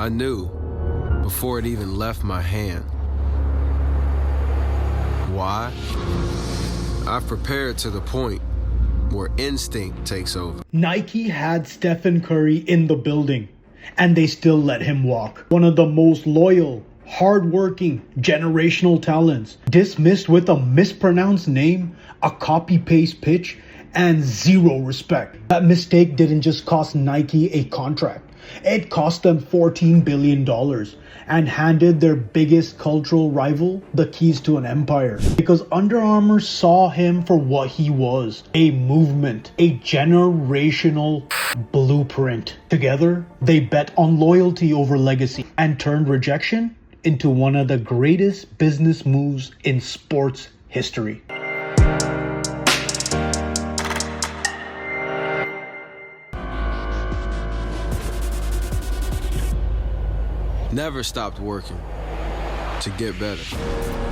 I knew before it even left my hand. Why? I've prepared to the point where instinct takes over. Nike had Stephen Curry in the building, and they still let him walk. One of the most loyal, hardworking, generational talents, dismissed with a mispronounced name, a copy-paste pitch, and zero respect. That mistake didn't just cost Nike a contract. It cost them $14 billion and handed their biggest cultural rival the keys to an empire. Because Under Armour saw him for what he was, a movement, a generational blueprint. Together, they bet on loyalty over legacy and turned rejection into one of the greatest business moves in sports history. Never stopped working to get better.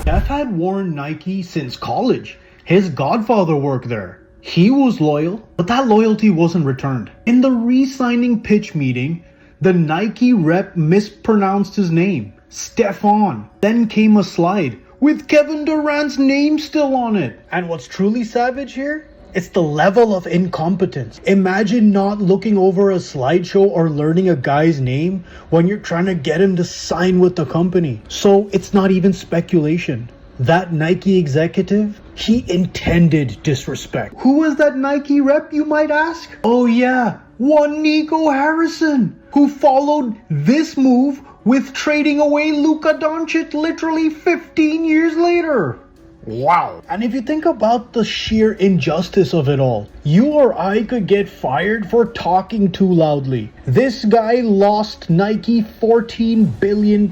Steph had worn Nike since college. His godfather worked there. He was loyal, but that loyalty wasn't returned. In the re-signing pitch meeting, the Nike rep mispronounced his name, Stephon. Then came a slide with Kevin Durant's name still on it. And what's truly savage here? It's the level of incompetence. Imagine not looking over a slideshow or learning a guy's name when you're trying to get him to sign with the company. So it's not even speculation. That Nike executive, he intended disrespect. Who was that Nike rep, you might ask? Oh yeah, one Nico Harrison, who followed this move with trading away Luka Doncic literally 15 years later. Wow. And if you think about the sheer injustice of it all, you or I could get fired for talking too loudly. This guy lost Nike $14 billion,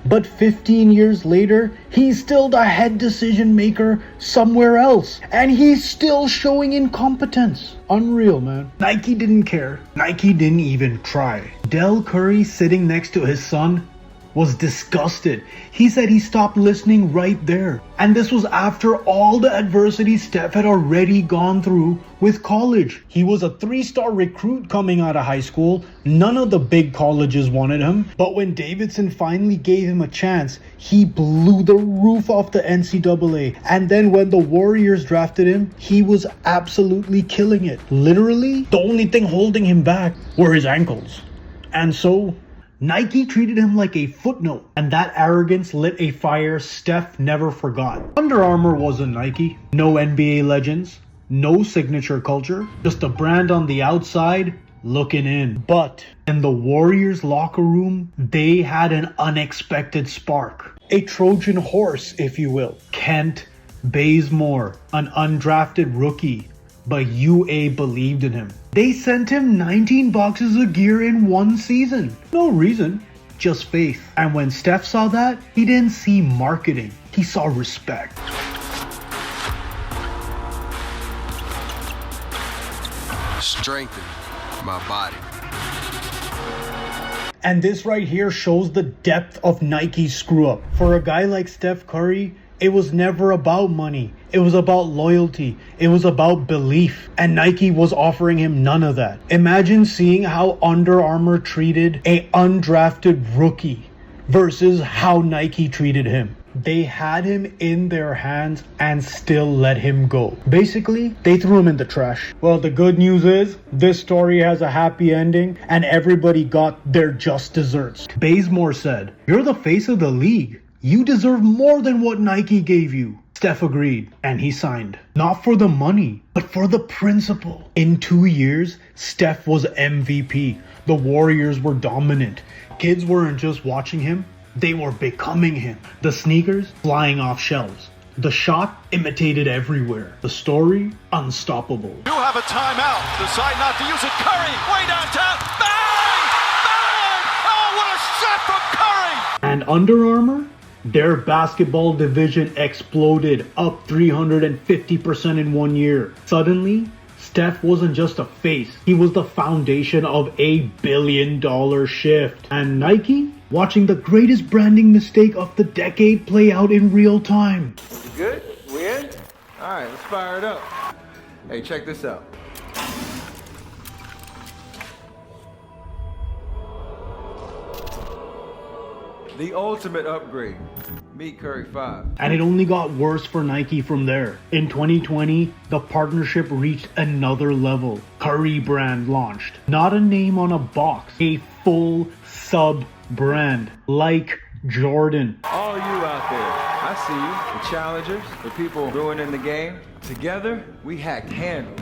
but 15 years later, he's still the head decision maker somewhere else. And he's still showing incompetence. Unreal, man. Nike didn't care. Nike didn't even try. Del Curry, sitting next to his son, was disgusted. He said he stopped listening right there. And this was after all the adversity Steph had already gone through with college. He was a 3-star recruit coming out of high school. None of the big colleges wanted him. But when Davidson finally gave him a chance, he blew the roof off the NCAA. And then when the Warriors drafted him, he was absolutely killing it. Literally, the only thing holding him back were his ankles. And so Nike treated him like a footnote, and that arrogance lit a fire Steph never forgot. Under Armour wasn't Nike. No NBA legends, no signature culture, just a brand on the outside looking in. But in the Warriors locker room, they had an unexpected spark. A Trojan horse, if you will. Kent Bazemore, an undrafted rookie, but UA believed in him. They sent him 19 boxes of gear in one season. No reason, just faith. And when Steph saw that, he didn't see marketing. He saw respect. Strengthen my body. And this right here shows the depth of Nike's screw up. For a guy like Steph Curry, it was never about money. It was about loyalty. It was about belief. And Nike was offering him none of that. Imagine seeing how Under Armour treated an undrafted rookie versus how Nike treated him. They had him in their hands and still let him go. Basically, they threw him in the trash. Well, the good news is this story has a happy ending and everybody got their just desserts. Bazemore said, "You're the face of the league. You deserve more than what Nike gave you." Steph agreed, and he signed. Not for the money, but for the principle. In 2 years, Steph was MVP. The Warriors were dominant. Kids weren't just watching him, they were becoming him. The sneakers flying off shelves. The shot imitated everywhere. The story unstoppable. You have a timeout. Decide not to use it. Curry, way downtown. Bang! Bang! Oh, what a shot from Curry! And Under Armour? Their basketball division exploded, up 350% in 1 year. Suddenly, Steph wasn't just a face. He was the foundation of $1 billion shift. And Nike, watching the greatest branding mistake of the decade play out in real time. You good? We in? All right, let's fire it up. Hey, check this out. The ultimate upgrade. Meet Curry 5. And it only got worse for Nike from there. In 2020, the partnership reached another level. Curry brand launched. Not a name on a box, a full sub-brand, like Jordan. All you out there, I see you. The challengers, the people ruining the game. Together, we hacked handles.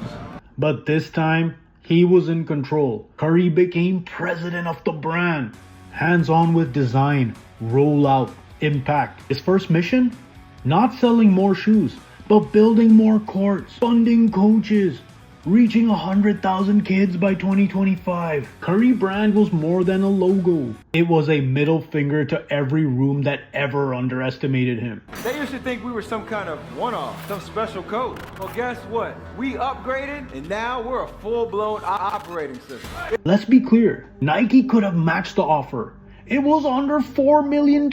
But this time, he was in control. Curry became president of the brand. Hands-on with design, rollout, impact. His first mission? Not selling more shoes, but building more courts, funding coaches, reaching 100,000 kids by 2025. Curry brand was more than a logo. It was a middle finger to every room that ever underestimated him. They used to think we were some kind of one-off, some special code. Well, guess what? We upgraded, and now we're a full-blown operating system. Let's be clear, Nike could have matched the offer. It was under $4 million.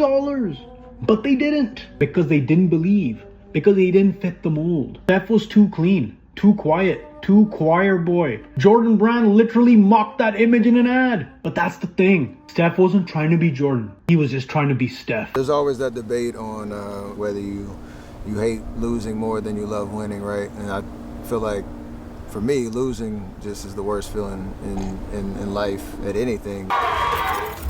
But they didn't, because they didn't believe, because they didn't fit the mold. Steph was too clean, too quiet, too choir boy. Jordan Brand literally mocked that image in an ad. But that's the thing. Steph wasn't trying to be Jordan. He was just trying to be Steph. There's always that debate on whether you hate losing more than you love winning, right? And I feel like, for me, losing just is the worst feeling in life at anything. Yeah,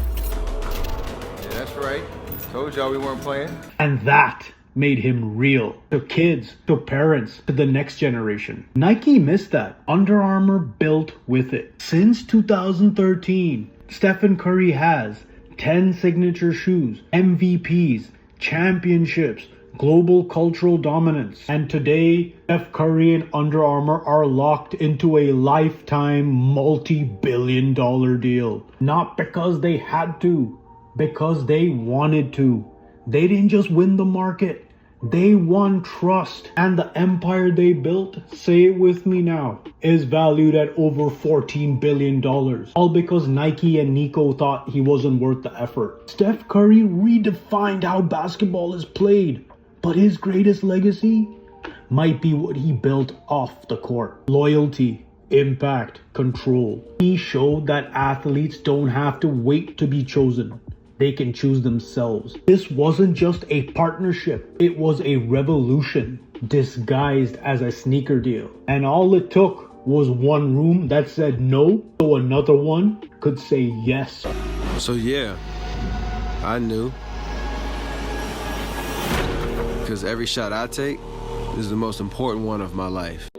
that's right. Told y'all we weren't playing. And that made him real. To kids, to parents, to the next generation. Nike missed that. Under Armour built with it. Since 2013, Stephen Curry has 10 signature shoes, MVPs, championships, global cultural dominance. And today, Steph Curry and Under Armour are locked into a lifetime multi-billion-dollar deal. Not because they had to, because they wanted to. They didn't just win the market, they won trust. And the empire they built, say it with me now, is valued at over $14 billion. All because Nike and Nico thought he wasn't worth the effort. Steph Curry redefined how basketball is played. But his greatest legacy might be what he built off the court. Loyalty, impact, control. He showed that athletes don't have to wait to be chosen. They can choose themselves. This wasn't just a partnership. It was a revolution disguised as a sneaker deal. And all it took was one room that said no, so another one could say yes. So yeah, I knew. Because every shot I take is the most important one of my life.